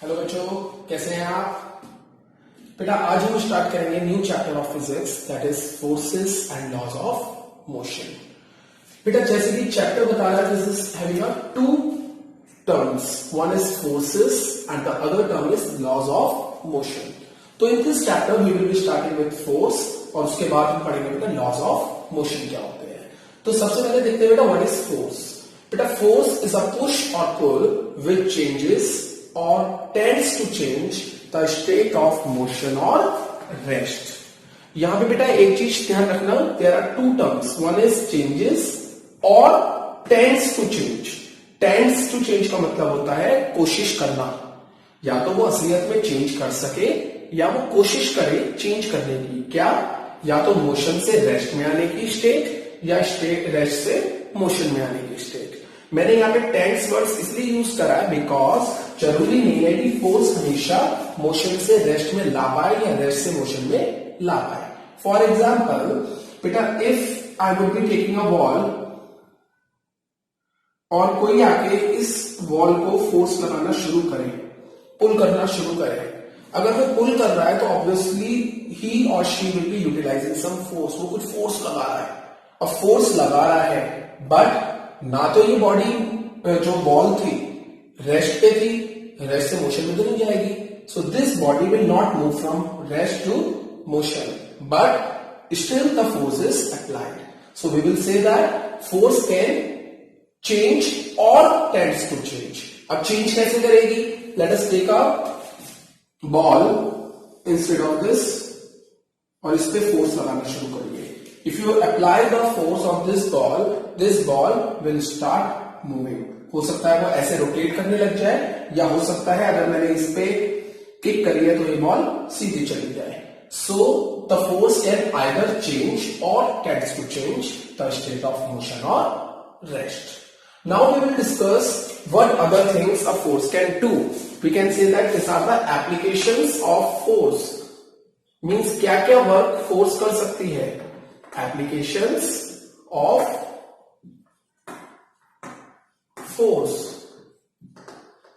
Hello बच्चों, कैसे हैं आप? बेटा आज हम स्टार्ट करेंगे new chapter of physics, that is forces and laws of motion. बेटा जैसे कि चैप्टर बता रहा है, this is having two terms, one is forces and the other term is laws of motion. तो in this chapter we will be starting with force और उसके बाद हम पढ़ेंगे बेटा लॉज ऑफ मोशन क्या होते हैं। तो सबसे पहले देखते हैं बेटा व्हाट इज फोर्स। बेटा फोर्स इज अ पुश और pull which changes or tends to change the state of motion or rest। यहां पे बेटा एक चीज ध्यान रखना, there are two terms, one is changes और tends to change। tends to change का मतलब होता है कोशिश करना, या तो वो असलियत में चेंज कर सके या वो कोशिश करे चेंज करने की। क्या? या तो मोशन से रेस्ट में आने की स्टेट या स्टेट रेस्ट से मोशन में आने की स्टेट। मैंने यहाँ पे टेंस वर्ड्स इसलिए यूज करा है बिकॉज जरूरी नहीं है कि फोर्स हमेशा मोशन से रेस्ट में ला पाए या रेस्ट से मोशन में ला पाए। फॉर एग्जाम्पल बेटा if I would be taking a ball और कोई आके इस बॉल को फोर्स लगाना शुरू करे, पुल करना शुरू करे, अगर वो पुल कर रहा है तो obviously he or she will be utilising some force. वो कुछ फोर्स लगा रहा है और फोर्स लगा रहा है, बट ना तो ये बॉडी जो बॉल थी रेस्ट पे थी, रेस्ट से मोशन में तो नहीं जाएगी। So this body will not move from rest to motion, but still the force is applied. So we will say that force can change or tends to change. अब change कैसे करेगी? Let us take a ball instead of this और इस पे force लगाना शुरू करिए। If you apply the force of this ball will start moving। हो सकता है वो ऐसे रोटेट करने लग जाए, या हो सकता है अगर मैंने इस पे किक करी है तो ये बॉल सीधी चली जाए। So the force can either change or tends to change the state of motion or rest। Now we will discuss what other things a force can do। We can say that these are the applications of force। Means क्या क्या work force कर सकती है। Applications of force।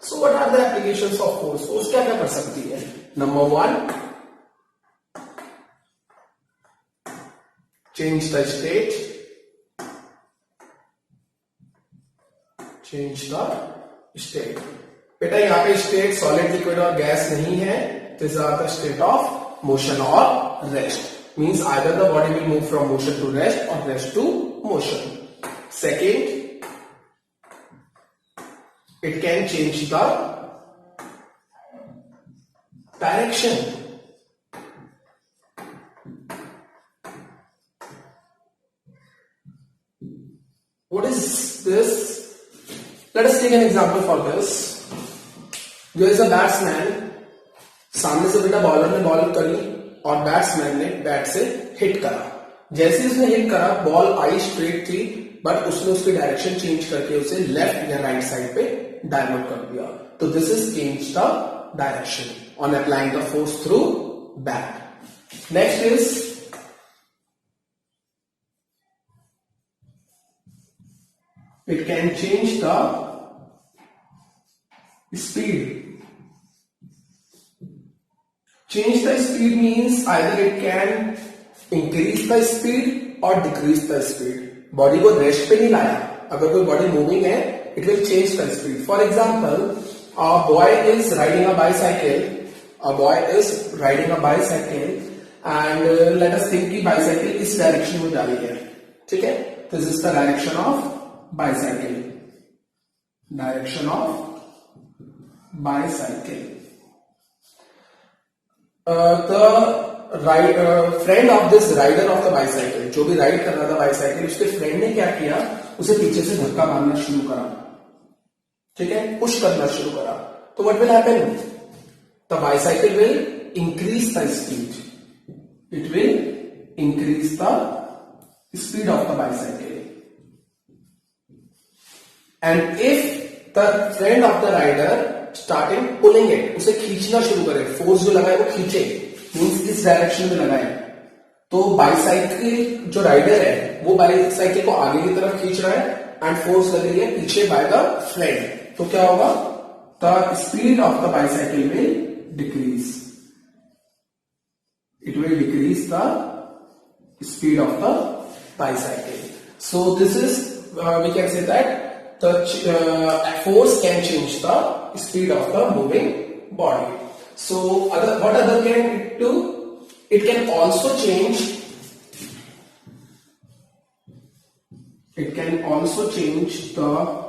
So what are the applications of force? Force क्या क्या कर सकती है? Number one, change the state, change the state। बेटा यहाँ पे स्टेट सॉलिड, लिक्विड और गैस नहीं है, these are the state of motion or rest। Means either the body will move from motion to rest or rest to motion। Second, it can change the direction। What is this? Let us take an example for this। There is a batsman, सामने से बेटा bowler ने ball करी और batsman ने bat से hit करा। जैसे उसने हिट करा, बॉल आई स्ट्रेट थी, बट उसने उसकी डायरेक्शन चेंज करके उसे लेफ्ट या राइट साइड पे डाइवर्ट कर दिया। तो this is change the direction on applying the force through bat. Next is it can change the speed. Change the speed means either it can increase the speed or decrease the speed। Body को rest पे नहीं लाया, अगर कोई body moving है it will change the speed। For example, a boy is riding a bicycle, and let us think कि bicycle इस direction में जा रही है, ठीक है? This is the direction of bicycle, the friend of this rider of the bicycle, जो भी राइड कर रहा था बाइसाइकिल, उसके फ्रेंड ने क्या किया, उसे पीछे से धक्का मारना शुरू करा, ठीक है, पुश करना शुरू करा। तो what will happen? The bicycle will increase the speed, it will increase the speed of the bicycle. And if the friend of the rider starting pulling it, उसे खींचना शुरू करे, फोर्स जो लगाए वो खींचे, मींस इस डायरेक्शन में लगाए, तो बाइसाइकिल जो राइडर है वो बाइसाइकिल को आगे की तरफ खींच रहा है एंड फोर्स लग रही है पीछे बाय द फ्रेंड। तो क्या होगा? the speed of the bicycle will decrease. It will decrease the speed of the bicycle. So this is, we can say that the force can change the speed of the moving body. So what other can it do? It can also change the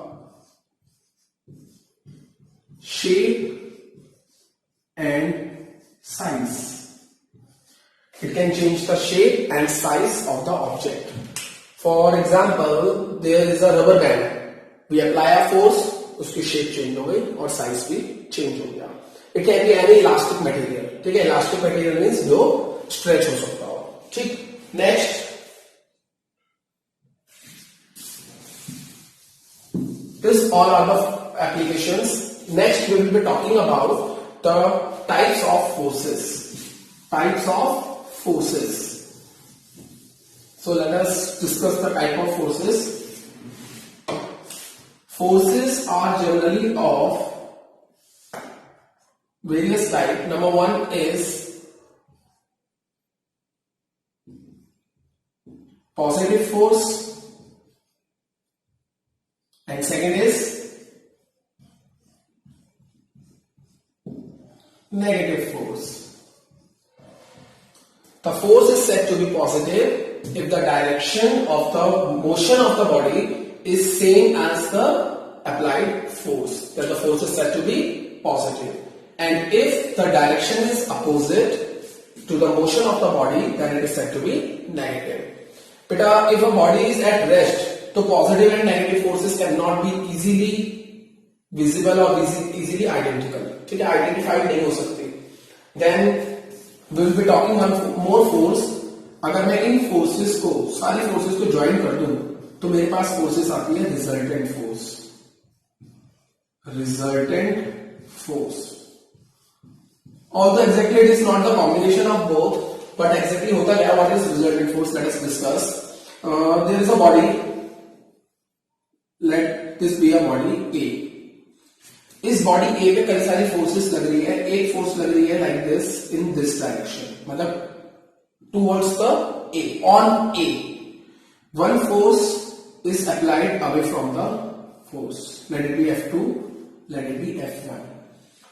shape and size. It can change the shape and size of the object. For example, there is a rubber band. We apply a force, उसकी shape change हो गई और size भी change हो गया. It can be any elastic material. ठीक है, elastic material means जो stretch हो सकता हो. ठीक. Next, this all are the applications. Next, we will be talking about the types of forces. Types of forces. So let us discuss the type of forces. Forces are generally of various types. Number one is positive force, and second is negative force. The force is said to be positive if the direction of the motion of the body is same as the applied force. Then the force is said to be positive. And if the direction is opposite to the motion of the body, then it is said to be negative. But if a body is at rest, so positive and negative forces cannot be easily visible or easily identical. ठीक है, identified नहीं हो सकती. Then we will be talking one more force. अगर मैं इन forces को, सारी forces को ज्वाइन कर दूं, तो मेरे पास फोर्सेस आती है resultant force. Resultant force. Although exactly it is not the combination of both, but exactly होता क्या? What is resultant force? Let us discuss. There is a body. Let this be a body A. इस body ए पे कई सारी forces लग रही है. एक फोर्स लग रही है like this in this direction, मतलब towards the A, on A. One force is applied away from the force. Let it be F2, let it be F1.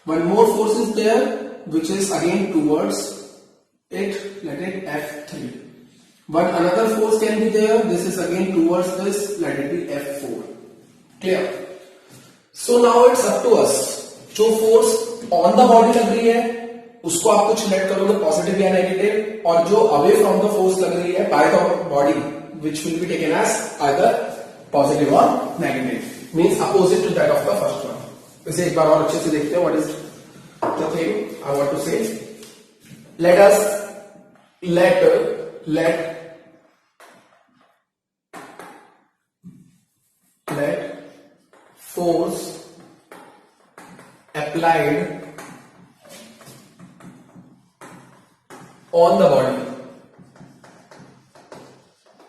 One more force is there which is again towards it, let it F3. One another force can be there, this is again towards this, let it be F4. Clear? So now it's up to us. जो force on the body लग रही है उसको आप कुछ select करोगे positive या negative, और जो अवे फ्रॉम द फोर्स लग रही है by the body which will be taken as either positive और negative, means opposite to that of the first one. इसे एक बार और अच्छे से देखते हैं. What is the thing I want to say. Let us let force applied on the body.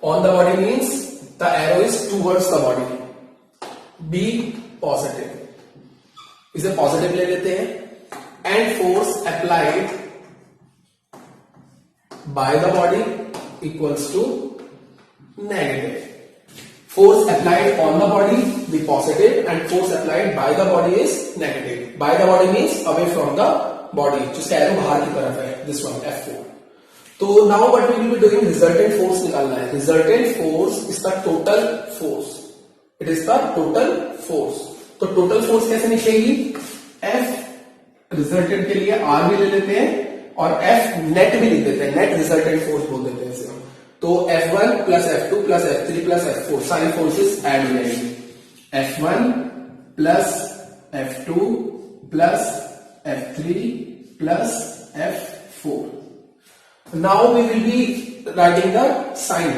On the body means the arrow is towards the body. Be positive. इसे positive ले लेते हैं. And force applied by the body equals to negative. Force applied on the body be positive and force applied by the body is negative. By the body means away from the body. जिसका arrow बाहर की तरफ है. This one F4. तो now what we will be doing, resultant force निकालना है. Resultant force is the total force. It is the total force. तो total force कैसे निकलेगी? F resultant के लिए R भी ले लेते हैं और F net भी लिख देते हैं. Net resultant force बोल देते हैं इसे. तो F1 plus F2 plus F3 plus F4 सारी फोर्सेस ऐड हो जाएंगी. F1 plus F2 plus F3 plus F4. Now we will be writing the sign.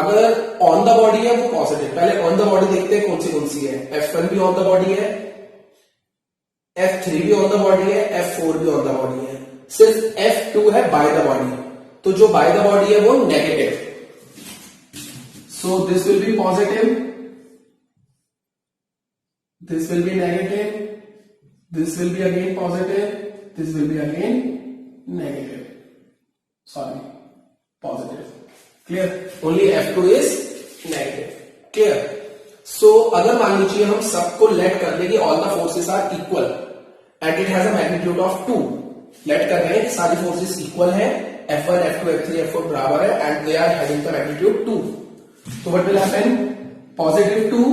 अगर ऑन द बॉडी है वो पॉजिटिव. पहले ऑन द बॉडी देखते हैं कौन सी है. F1 भी ऑन द बॉडी है, F3 भी ऑन द बॉडी है, F4 भी ऑन द बॉडी है. सिर्फ F2 है बाय द बॉडी. तो जो बाय द बॉडी है वो negative. So this will be positive, this will be negative this will be again positive, this will be again negative, sorry, positive. Clear? Only F2 is negative. Clear? So अगर मान लीजिए हम सबको late कर दें कि all the forces are equal and it has a magnitude of 2, let कर रहे हैं कि सारी फोर्सेस इक्वल है, F1, F2, F3, F4 बराबर है and they are having the magnitude 2. तो what will happen? Positive 2,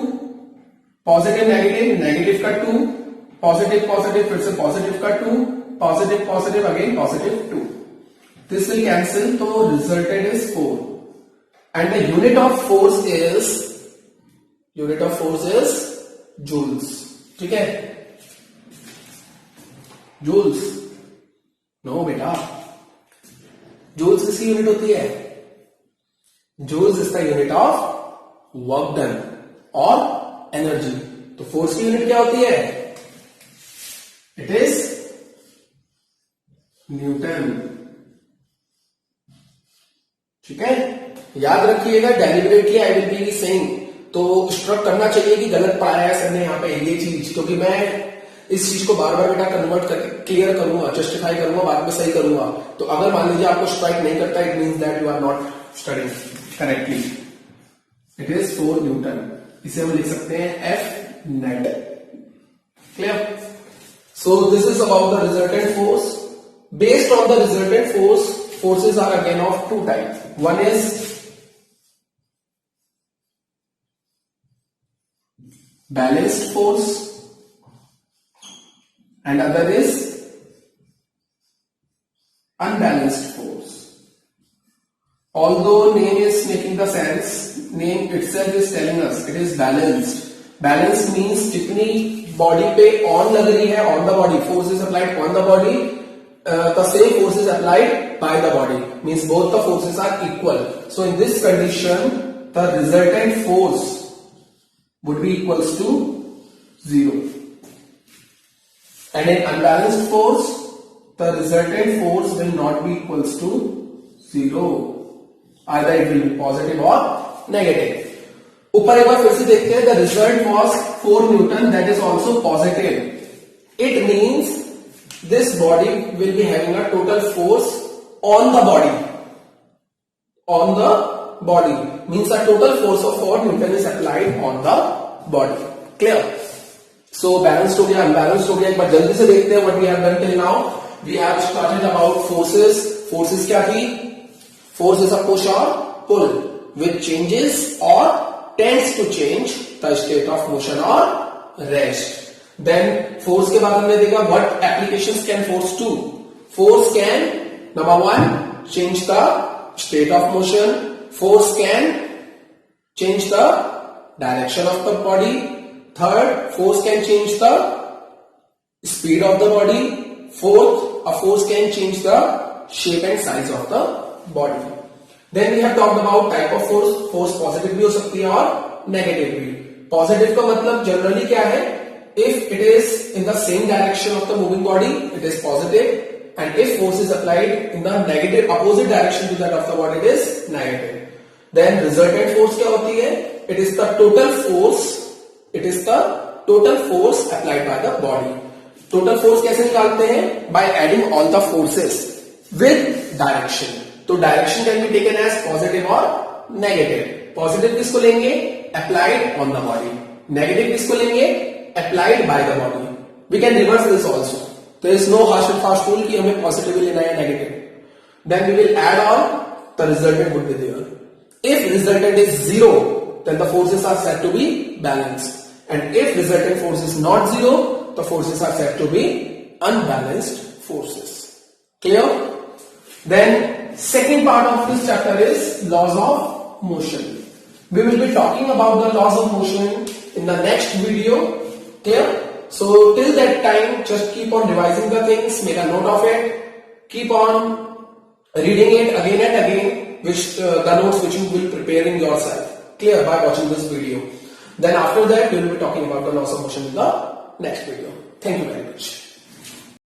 positive negative, negative का 2, पॉजिटिव पॉजिटिव, फिर से पॉजिटिव का 2, positive positive, again positive 2. This will cancel, तो resulted is 4 and the unit of force is joules. ठीक है? Joules? No बेटा, joules किसकी यूनिट होती है? Joules is the unit of work done और एनर्जी. तो फोर्स की यूनिट क्या होती है? It is Newton. ठीक है? याद रखिएगा, deliberately I will be saying, तो स्ट्रक करना चाहिए कि गलत पढ़ाया है सर ने यहाँ पे ये चीज, क्योंकि मैं इस चीज को बार बार बेटा कन्वर्ट करके क्लियर करूंगा, जस्टिफाई करूंगा, बाद में सही करूंगा. तो अगर मान लीजिए आपको स्ट्राइक नहीं करता, it means that you are not studying correctly. It is 4 newton. इसे हम लिख सकते हैं F net. Clear? So this is about the resultant force. Based on the resultant force, forces are again of 2 types. One is balanced force and other is unbalanced force. Although name is making the sense, name itself is telling us it is balanced. Balanced means जितनी body पे on लग रही है, on the body, force is applied on the body, the same force is applied by the body, means both the forces are equal. So in this condition, the resultant force would be equals to 0. And in unbalanced force, the resultant force will not be equals to 0. Either it will be positive or negative. ऊपर एक बार फिर से देखते हैं. The result was 4 Newton, that is also positive. It means this body will be having a total force on the body. On the body means a total force of 4 Newton is applied on the body. Clear? So balanced हो गया, unbalanced हो गया. एक बार जल्दी से देखते हैं what we have done till now. We have started about forces. Forces क्या थी? Force is a push or pull which changes or tends to change the state of motion or rest. Then force के बाद हमने देखा what applications can force do. Force can, number 1, change the state of motion. Force can change the direction of the body. Third, force can change the speed of the body. Fourth, a force can change the shape and size of the body. Then we have talked about type of force. Force positive भी हो सकती है और negative भी. Positive का मतलब generally क्या है? If it is in the same direction of the moving body, it is positive, and if force is applied in the negative opposite direction to that of the body, it is negative. Then resultant force क्या होती है? It is the total force. It is the total force applied by the body. Total force कैसे निकालते हैं? By adding all the forces with direction. तो direction can be taken as positive or negative. Positive किसको लेंगे? Applied on the body. Negative किसको लेंगे? Applied by the body. We can reverse this also. There is no hard and fast rule कि हमें positive लेना है negative. Then we will add on, the resultant would be there. If resultant is 0, then the forces are said to be balanced. And if resultant force is not 0, the forces are said to be unbalanced forces. Clear? Then second part of this chapter is laws of motion. We will be talking about the laws of motion in the next video. Clear? So till that time, just keep on revising the things, make a note of it, keep on reading it again and again, which the notes which you will prepare in yourself. Clear? By watching this video. Then after that, we will be talking about the laws of motion in the next video. Thank you very much.